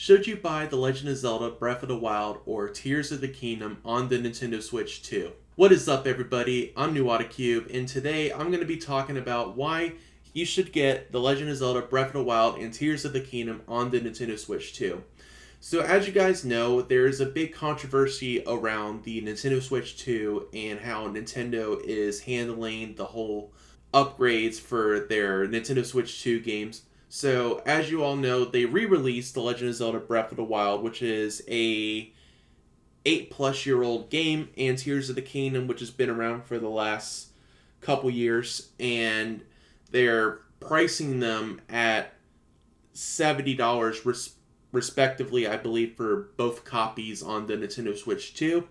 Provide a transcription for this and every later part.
Should you buy The Legend of Zelda Breath of the Wild or Tears of the Kingdom on the Nintendo Switch 2? What is up, everybody? I'm NewAutoCube, and today I'm going to be talking about why you should get The Legend of Zelda Breath of the Wild and Tears of the Kingdom on the Nintendo Switch 2. So, as you guys know, there is a big controversy around the Nintendo Switch 2 and how Nintendo is handling the whole upgrades for their Nintendo Switch 2 games. So, as you all know, they re-released The Legend of Zelda Breath of the Wild, which is a 8-plus-year-old game, and Tears of the Kingdom, which has been around for the last couple years, and they're pricing them at $70 respectively, I believe, for both copies on the Nintendo Switch 2.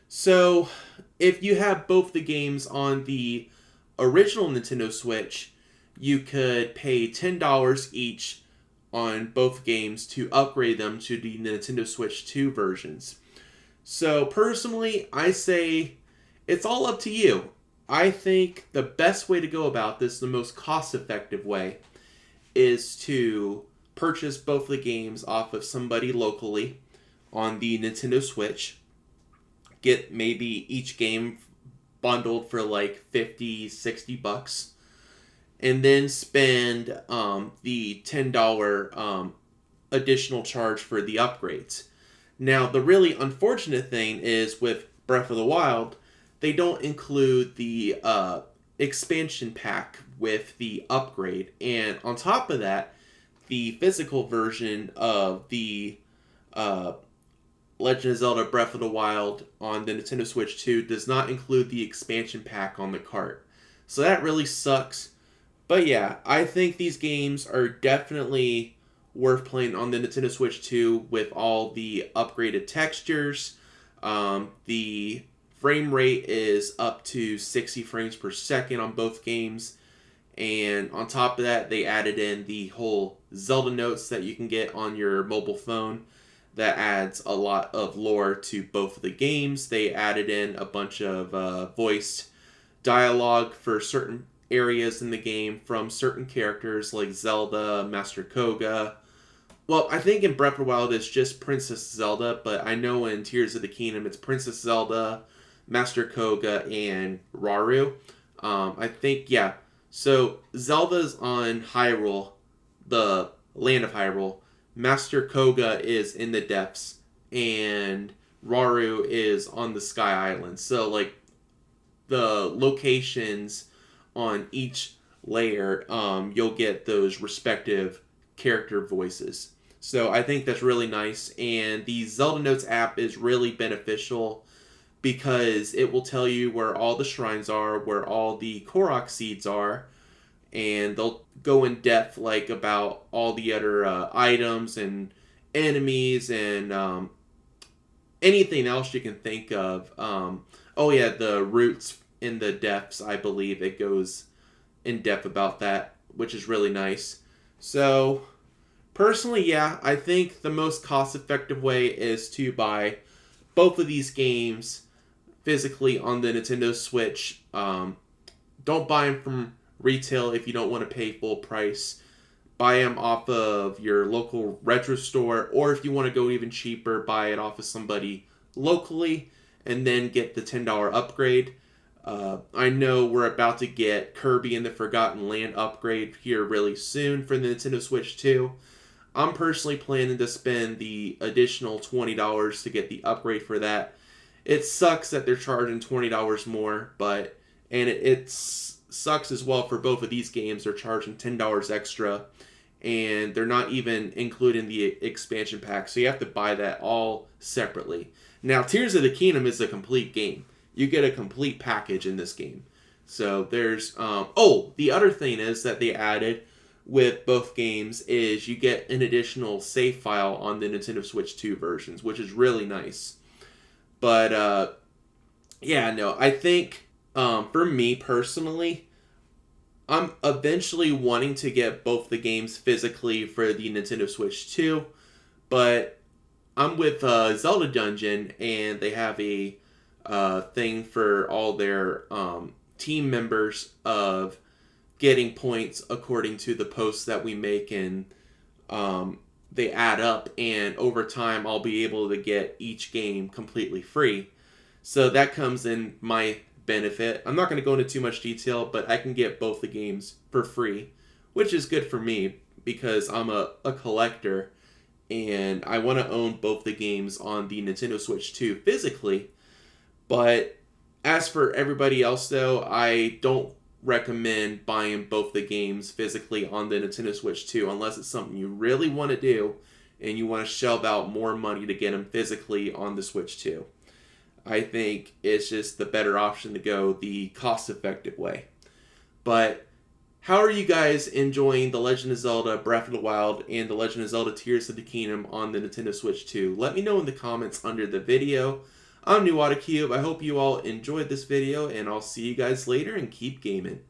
So, if you have both the games on the original Nintendo Switch, you could pay $10 each on both games to upgrade them to the Nintendo Switch 2 versions. So personally, I say it's all up to you. I think the best way to go about this, the most cost-effective way, is to purchase both the games off of somebody locally on the Nintendo Switch. Get maybe each game bundled for like 50, 60 bucks. And then spend the $10 additional charge for the upgrades. Now, the really unfortunate thing is with Breath of the Wild, they don't include the expansion pack with the upgrade. And on top of that, the physical version of the Legend of Zelda Breath of the Wild on the Nintendo Switch 2 does not include the expansion pack on the cart. So that really sucks. But yeah, I think these games are definitely worth playing on the Nintendo Switch 2 with all the upgraded textures. The frame rate is up to 60 frames per second on both games. And on top of that, they added in the whole Zelda notes that you can get on your mobile phone. That adds a lot of lore to both of the games. They added in a bunch of voiced dialogue for certain areas in the game from certain characters like Zelda, Master Koga. Well, I think in Breath of the Wild it's just Princess Zelda, but I know in Tears of the Kingdom it's Princess Zelda, Master Koga, and Rauru. I think, yeah. So Zelda's on Hyrule, the land of Hyrule. Master Koga is in the depths, and Rauru is on the Sky Island. So, like, the locations on each layer, you'll get those respective character voices. So I think that's really nice. And the Zelda Notes app is really beneficial because it will tell you where all the shrines are, where all the Korok seeds are, and they'll go in depth like about all the other items and enemies and anything else you can think of. Oh yeah, the roots in the depths, I believe it goes in depth about that, which is really nice. So, personally, yeah, I think the most cost-effective way is to buy both of these games physically on the Nintendo Switch. Don't buy them from retail if you don't want to pay full price. Buy them off of your local retro store, or if you want to go even cheaper, buy it off of somebody locally and then get the $10 upgrade. I know we're about to get Kirby and the Forgotten Land upgrade here really soon for the Nintendo Switch 2. I'm personally planning to spend the additional $20 to get the upgrade for that. It sucks that they're charging $20 more, but it sucks as well for both of these games. They're charging $10 extra, and they're not even including the expansion pack, so you have to buy that all separately. Now, Tears of the Kingdom is a complete game. You get a complete package in this game. So there's... the other thing is that they added with both games is you get an additional save file on the Nintendo Switch 2 versions, which is really nice. But, yeah, no, I think for me personally, I'm eventually wanting to get both the games physically for the Nintendo Switch 2, but I'm with Zelda Dungeon, and they have a thing for all their team members of getting points according to the posts that we make in they add up, and over time I'll be able to get each game completely free. So that comes in my benefit. I'm not going to go into too much detail, but I can get both the games for free, which is good for me because I'm a collector and I want to own both the games on the Nintendo Switch 2 physically. But as for everybody else, though, I don't recommend buying both the games physically on the Nintendo Switch 2 unless it's something you really want to do and you want to shell out more money to get them physically on the Switch 2. I think it's just the better option to go the cost-effective way. But how are you guys enjoying The Legend of Zelda Breath of the Wild and The Legend of Zelda Tears of the Kingdom on the Nintendo Switch 2? Let me know in the comments under the video. I'm NewAutoCube. I hope you all enjoyed this video, and I'll see you guys later, and keep gaming.